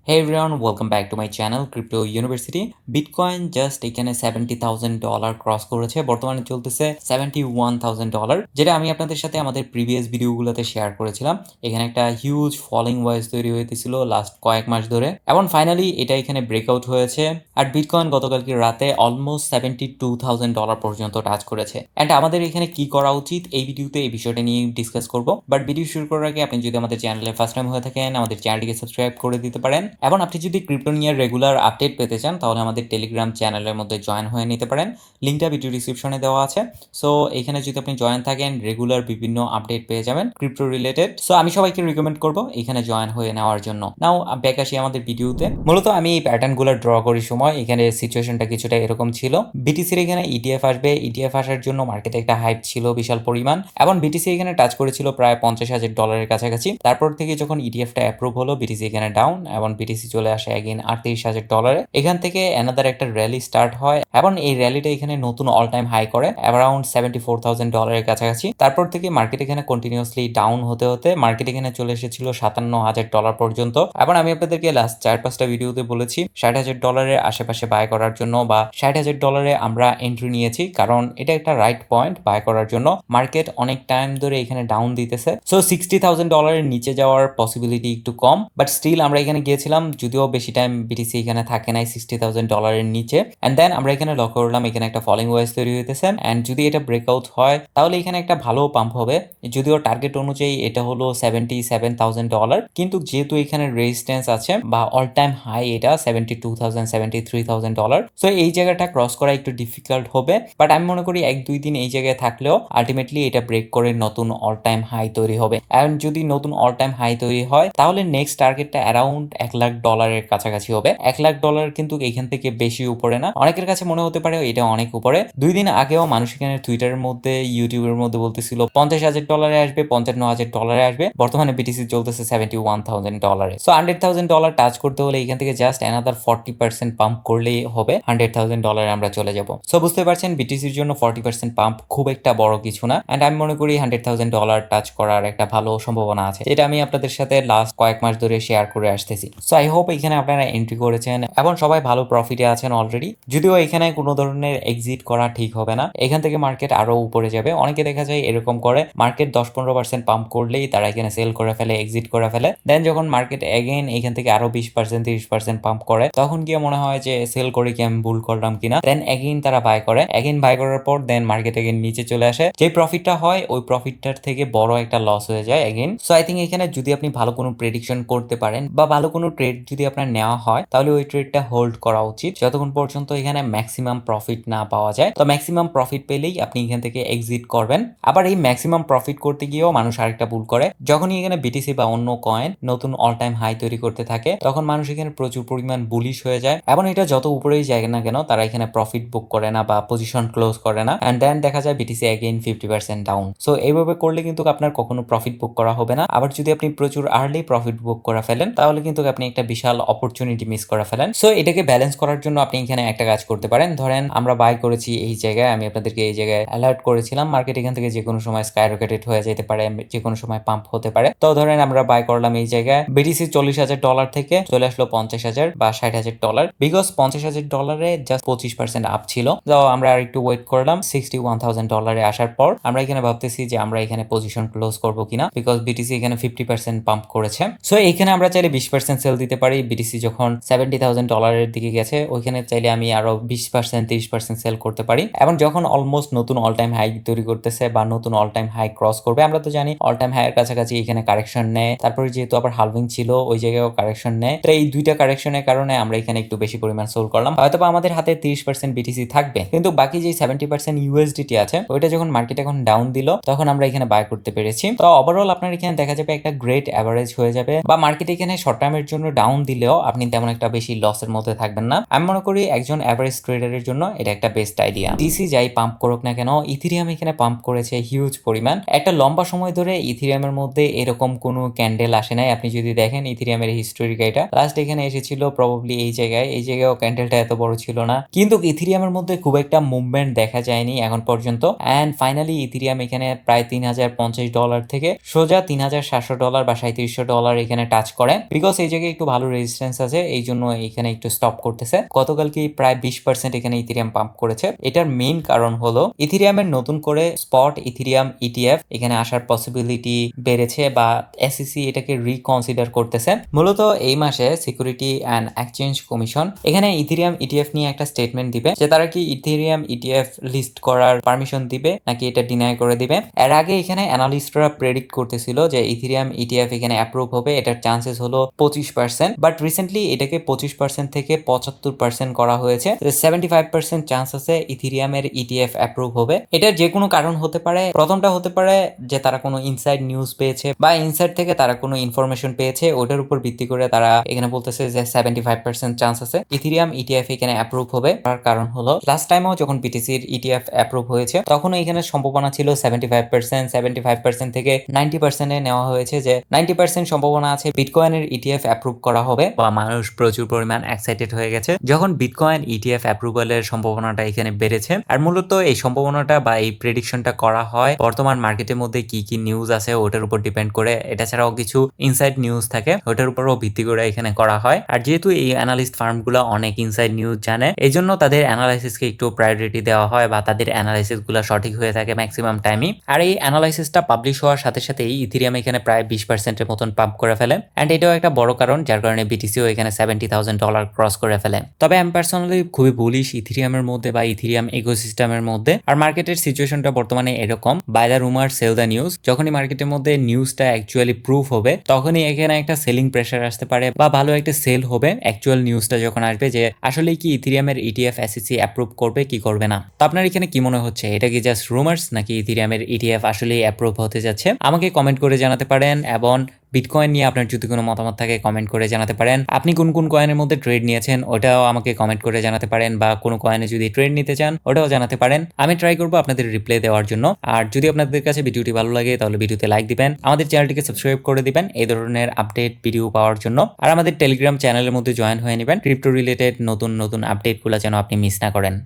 Hey everyone, welcome back to my channel Crypto University. Bitcoin just এখানে $70,000 cross করেছে, বর্তমানে চলতেছে $71,000, যেটা আমি আপনাদের সাথে আমাদের প্রিভিয়াস ভিডিওগুলোতে শেয়ার করেছিলাম। এখানে একটা হিউজ ফলিং ওয়েজ তৈরি হয়েছিল লাস্ট কয়েক মাস ধরে, এবং ফাইনালি এটা এখানে ব্রেকআউট হয়েছে। আর বিটকয়েন গতকালকে রাতে অলমোস্ট $72,000 পর্যন্ত টাচ করেছে। অ্যান্ড আমাদের এখানে কি করা উচিত এই ভিডিওতে এই বিষয়টা নিয়ে ডিসকাস করব। বাট ভিডিও শুরু করার আগে আপনি যদি আমাদের চ্যানেলে ফার্স্ট টাইম হয়ে থাকেন, আমাদের চ্যানেলটিকে সাবস্ক্রাইব করে দিতে পারেন, এবং আপনি যদি ক্রিপ্টো নিয়ে রেগুলার আপডেট পেতে চান তাহলে আমাদের টেলিগ্রাম চ্যানেলের মধ্যে জয়েন হয়ে নিতে পারেন। লিঙ্কটা ভিডিও ডিসক্রিপশনে দেওয়া আছে। সো এখানে যদি আপনি জয়েন থাকেন রেগুলার বিভিন্ন আপডেট পেয়ে যাবেন ক্রিপ্টো রিলেটেড। সো আমি সবাইকে রিকমেন্ড করবো এখানে জয়েন হয়ে নেওয়ার জন্য। নাও ব্যাক আসি আমাদের ভিডিওতে। মূলত আমি এই প্যাটার্নগুলো ড্র করি সময় এখানে সিচুয়েশনটা কিছুটা এরকম ছিল। বিটিসির এখানে ইটিএফ আসবে, ইটিএফ আসার জন্য মার্কেটে একটা হাইপ ছিল বিশাল পরিমাণ, এবং বিটিসি এখানে টাচ করেছিল প্রায় $50,000 কাছাকাছি। তারপর থেকে যখন ইটিএফটা অ্যাপ্রুভ হলো, বিটিসি এখানে ডাউন এবং বিটিসি চলে আসে এগেইন $38,000। এখান থেকে অ্যানাদার একটা র্যালি স্টার্ট হয়, এবং এই র্যালিটা এখানে নতুন অল টাইম হাই করে অ্যারাউন্ড $74,000 কাছাকাছি। তারপর থেকে মার্কেট এখানে কন্টিনিউয়াসলি ডাউন হতে হতে মার্কেট এখানে চলে এসেছিল $57,000 পর্যন্ত। এবং আমি আপনাদেরকে লাস্ট 4-5টা ভিডিওতে বলেছি $60,000 আশেপাশে বাই করার জন্য, বা $60,000 আমরা এন্ট্রি নিয়েছি, কারণ এটা একটা রাইট পয়েন্ট বাই করার জন্য। মার্কেট অনেক টাইম ধরে এখানে ডাউন দিতেছে, সো $60,000 নিচে যাওয়ার পসিবিলিটি একটু কম, বাট স্টিল আমরা এখানে গিয়েছিলাম, যদিও বেশি টাইম বিটিসি এখানে থাকে নাই $60,000 নিচে। অ্যান্ড দেন আমরা এখানে লক্ষ্য করলাম এখানে একটা ফলিং ওয়েজ তৈরি হইতেছে, অ্যান্ড যদি এটা ব্রেকআউট হয় তাহলে এখানে একটা ভালো পাম্প হবে। যদিও টার্গেট অনুযায়ী এটা হলো $77,000, কিন্তু যেহেতু এখানে রেজিস্ট্যান্স আছে বা অল টাইম হাই এটা $72,000 $73,000, সো এই জায়গাটা ক্রস করা একটু ডিফিকাল্ট হবে। বাট আমি মনে করি 1-2 দিন এই জায়গায় থাকলেও আলটিমেটলি এটা ব্রেক করে নতুন অল টাইম হাই তৈরি হবে। অ্যান্ড যদি নতুন অল টাইম হাই তৈরি হয় তাহলে নেক্সট টার্গেটটা অ্যারাউন্ড $1,00,000 কাছাকাছি হবে। $1,00,000 কিন্তু এখান থেকে বেশি উপরে না। অনেকের কাছে মনে হতে পারে এটা অনেক উপরে। 2 দিন আগেও মানুষ এখানে টুইটারের মধ্যে, ইউটিউবের মধ্যে বলতেছিল $50,000 আসবে, $55,000 আসবে। বর্তমানে বিটিসি চলতেছে $71,000। সো $100,000 টাচ করতে হলে এখান থেকে জাস্ট অ্যানাদার 40% পাম্প করলেই হবে, $100,000 আমরা চলে যাব। সো বুঝতে পারছেন বিটিসির জন্য 40% পাম্প খুব একটা বড় কিছু না। অ্যান্ড আমি মনে করি $100,000 টাচ করার একটা ভালো সম্ভাবনা আছে, যেটা আমি আপনাদের সাথে লাস্ট কয়েক মাস ধরে শেয়ার করে আসতেছি। সো আই হোপ এখানে আপনারা এন্ট্রি করেছেন এবং সবাই ভালো প্রফিটে আছেন অলরেডি। যদিও এখানে কোনো ধরনের এক্সিট করা ঠিক হবে না, এখান থেকে মার্কেট আরো উপরে যাবে। অনেকে দেখা যায় এরকম করে, মার্কেট 10-15% পাম্প করলেই তারা এখানে সেল করে ফেলে, এক্সিট করে ফেলে। দেন যখন মার্কেট এগেইন এখান থেকে আরো 20%-30% পাম্প করে, তখন গিয়ে মনে হয় যে সেল করে কি আমি ভুল করলাম কিনা। দেন এগেইন তারা বাই করে, এগেইন বাই করার পর দেন মার্কেট এগেইন নিচে চলে আসে। যে প্রফিটটা হয় ওই প্রফিটটার থেকে বড় একটা লস হয়ে যায় এগেইন। সো আই থিঙ্ক এখানে যদি আপনি ভালো কোনো প্রেডিকশন করতে পারেন বা ভালো কোনো ট্রেড যদি আপনার নেওয়া হয়, তাহলে ওই ট্রেডটা হোল্ড করা উচিত যতক্ষণ পর্যন্ত এখানে ম্যাক্সিমাম প্রফিট না পাওয়া যায়। তো ম্যাক্সিমাম প্রফিট পেলেই আপনি এখান থেকে এক্সিট করবেন। আবার এই ম্যাক্সিমাম প্রফিট করতে গিয়েও মানুষ আরেকটা ভুল করে, যখনই এখানে বিটিসি বা অন্য কয়েন নতুন অল টাইম হাই তৈরি করতে থাকে, তখন মানুষ এখানে প্রচুর পরিমাণ বুলিশ হয়ে যায়, এবং এটা যত উপরেই যায় না কেন তারা এখানে প্রফিট বুক করে না বা পজিশন ক্লোজ করে না। অ্যান্ড দেন দেখা যায় বিটিসি এগেইন 50% ডাউন। সো এইভাবে করলে কিন্তু আপনার কখনো প্রফিট বুক করা হবে না। আবার যদি আপনি প্রচুর আর্লি প্রফিট বুক করে ফেলেন তাহলে কিন্তু আপনি একটা বিশাল অপরচুনিটি মিস করে ফেলেন। সো এটাকে ব্যালেন্স করার জন্য আপনি এখানে একটা কাজ করতে পারেন। ধরেন আমরা বাই করেছি এই জায়গায়, আমি আপনাদেরকে এই জায়গায় অ্যালার্ট করেছিলাম মার্কেট এখান থেকে যে কোনো সময় স্কাই রকেটেড হয়ে যেতে পারে, যে কোনো সময় পাম্প হতে পারে। তো ধরেন আমরা বাই করলাম এই জায়গায়, বিটিসি $40,000 থেকে চলে আসলো 50,000 বা $60,000, বিকজ $50,000 জাস্ট 25% আপ ছিল। তো আমরা আর একটু ওয়েট করলাম, $61,000 আসার পর আমরা এখানে ভাবতেছি যে আমরা এখানে পজিশন ক্লোজ করবো কিনা, বিকজ বিটিসি এখানে 50% পাম্প করেছে। সো এখানে আমরা চাইলে 20% সেল দিতে পারি। বিটিসি যখন $70,000 দিকে গেছে, ওইখানে চাইলে আমি আরো 20%-30% সেল করতে পারি। এবং যখন অলমোস্ট নতুন অল টাইম হাই তৈরি করতেছে বা নতুন অল টাইম হাই ক্রস করবে, আমরা তো জানি অল টাইম হাই এর কাছাকাছি এখানে কারেকশন নেয়, তারপরে যেহেতু আবার হালভিং ছিল ওই জায়গায়ও কারেকশন নেয়। তো এই দুইটা কারেকশনের কারণে আমরা এখানে একটু বেশি পরিমাণ সোল করলাম। হয়তো আমাদের হাতে 30% বিটিসি থাকবে, কিন্তু বাকি যে 70% ইউএসডিটি আছে ওইটা যখন মার্কেট এখন ডাউন দিল তখন আমরা এখানে বাই করতে পেরেছি। তো ওভারঅল আপনার এখানে দেখা যাবে একটা গ্রেট অ্যাভারেজ হয়ে যাবে, বা মার্কেট এখানে শর্ট টার্মের জন্য ডাউন দিলেও আপনি তেমন একটা বেশি লসের মধ্যে থাকবেন না। আমি মনে করি একজন অ্যাভারেজ ট্রেডারের জন্য এটা একটা বেস্ট আইডিয়া। ডিসি যাই পাম্প করুক না কেন, ইথিরিয়াম এখানে পাম্প করেছে হিউজ পরিমাণ। একটা লম্বা সময় ধরে ইথিরিয়ামের মধ্যে এরকম কোনো ক্যান্ডেল আসে নাই। আপনি যদি দেখেন ইথিরিয়ামের হিস্টোরি গাইটা, লাস্ট এখানে এসেছিল প্রবাবলি এই জায়গায়, এই জায়গায়ও ক্যান্ডেলটা এত বড় ছিল না, কিন্তু ইথিরিয়ামের মধ্যে খুব একটা মুভমেন্ট দেখা যায়নি এখন পর্যন্ত। অ্যান্ড ফাইনালি ইথিরিয়াম এখানে প্রায় $3,050 থেকে সোজা $3,700 বা $3,700 এখানে টাচ করে, বিকজ এই জায়গায় একটু ভালো রেজিস্ট্যান্স আছে, এই জন্য এখানে একটু স্টপ করতেছে। গতকালকে প্রায় 20% এখানে ইথেরিয়াম পাম্প করেছে। এটার মেইন কারণ হলো ইথেরিয়ামের নতুন করে স্পট ইথেরিয়াম ইটিএফ এখানে আসার পসিবিলিটি বেড়েছে বা এসইসি এটাকে রিকনসিডার করতেছে। মূলত এই মাসে সিকিউরিটি অ্যান্ড এক্সচেঞ্জ কমিশন এখানে ইথেরিয়াম ইটিএফ নিয়ে একটা স্টেটমেন্ট দিবে যে তারা কি ইথেরিয়াম ইটিএফ লিস্ট করার পারমিশন দিবে নাকি এটা ডিনাই করে দিবে। এর আগে এখানে অ্যানালিস্টরা প্রেডিক্ট করতেছিল যে ইথেরিয়াম ইটিএফ এখানে অ্যাপ্রুভ হবে, এটার চান্সেস হলো 25%, বাট রিসেন্টলি এটাকে 25% থেকে 75% করা হয়েছে। 75% চান্স আছে ইথেরিয়ামের ইটিএফ অ্যাপ্রুভ হবে। এটার যে কোনো কারণ হতে পারে। প্রথমটা হতে পারে যে তারা কোনো ইনসাইড নিউজ পেয়েছে বা ইনসাইড থেকে তারা কোনো ইনফরমেশন পেয়েছে, ওটার উপর ভিত্তি করে তারা এখানে বলতেছে যে 75% চান্স আছে ইথেরিয়াম ইটিএফ এখানে অ্যাপ্রুভ হবে। তার কারণ হলো লাস্ট টাইমও যখন বিটিসির ইটিএফ অ্যাপ্রুভ হয়েছে তখন এখানে সম্ভাবনা ছিল 75% থেকে 90% এ নেওয়া হয়েছে যে 90% সম্ভাবনা আছে বিটকয়েনের ইটিএফ অ্যাপ্রুভ করা হবে, বা মানুষ প্রচুর পরিমাণ এক্সাইটেড হয়ে গেছে যখন বিটকয়েন ইটিএফ অ্যাপ্রুভালের সম্ভাবনাটা এখানে বেড়েছে। আর মূলত এই সম্ভাবনাটা বা এই প্রেডিকশনটা করা হয় বর্তমান মার্কেটের মধ্যে কি কি নিউজ আছে ওটার উপর ডিপেন্ড করে। এটা ছাড়াও কিছু ইনসাইড নিউজ থাকে ওটার উপরও ভিত্তি করে এখানে করা হয়। আর যেহেতু এই অ্যানালিস্ট ফার্মগুলো অনেক ইনসাইড নিউজ জানে, এই জন্য তাদের অ্যানালাইসিসকে একটু প্রায়োরিটি দেওয়া হয় বা তাদের অ্যানালাইসিস গুলো সঠিক হয়ে থাকে ম্যাক্সিমাম টাইমই। আর এই অ্যানালাইসিসটা পাবলিশ হওয়ার সাথে সাথেই ইথেরিয়াম এখানে প্রায় 20% এর মতন পাম্প করে ফেলে। অ্যান্ড এটাও একটা বড় কারণ যার কারণে বিটিসিও এখানে $70,000 ক্রস করে ফেলে। তবে আমি পার্সোনালি খুবই বুলিশ ইথেরিয়ামের মধ্যে বা ইথেরিয়াম ইকোসিস্টেমের মধ্যে। আর মার্কেটের সিচুয়েশনটা বর্তমানে এরকম, buy the rumour sell the news. যখনই মার্কেটের মধ্যে নিউজটা অ্যাকচুয়ালি প্রুফ হবে তখনই এখানে একটা সেলিং প্রেশার আসতে পারে বা ভালো একটা সেল হবে অ্যাকচুয়াল নিউজটা যখন আসবে যে আসলে কি ইথেরিয়ামের ইটিএফ এসইসি অ্যাপ্রুভ করবে কি করবে না। তো আপনার এখানে কি মনে হচ্ছে, এটা কি জাস্ট রুমার্স নাকি ইথেরিয়ামের ইটিএফ আসলেই অ্যাপ্রুভ হতে যাচ্ছে? আমাকে কমেন্ট করে জানাতে পারেন, এবং বিটকয়েন নিয়ে আপনার যদি কোনো মতামত থাকে কমেন্ট করে জানাতে পারেন। আপনি কোন কোন কয়েনের মধ্যে ট্রেড নিয়েছেন ওটাও আমাকে কমেন্ট করে জানাতে পারেন, বা কোনো কয়েনে যদি ট্রেড নিতে চান ওটাও জানাতে পারেন। আমি ট্রাই করবো আপনাদের রিপ্লাই দেওয়ার জন্য। আর যদি আপনাদের কাছে ভিডিওটি ভালো লাগে তাহলে ভিডিওতে লাইক দিবেন, আমাদের চ্যানেলটিকে সাবস্ক্রাইব করে দিবেন এই ধরনের আপডেট ভিডিও পাওয়ার জন্য। আর আমাদের টেলিগ্রাম চ্যানেলের মধ্যে জয়েন হয়ে নেবেন ক্রিপ্টো রিলেটেড নতুন নতুন আপডেটগুলো যেন আপনি মিস না করেন।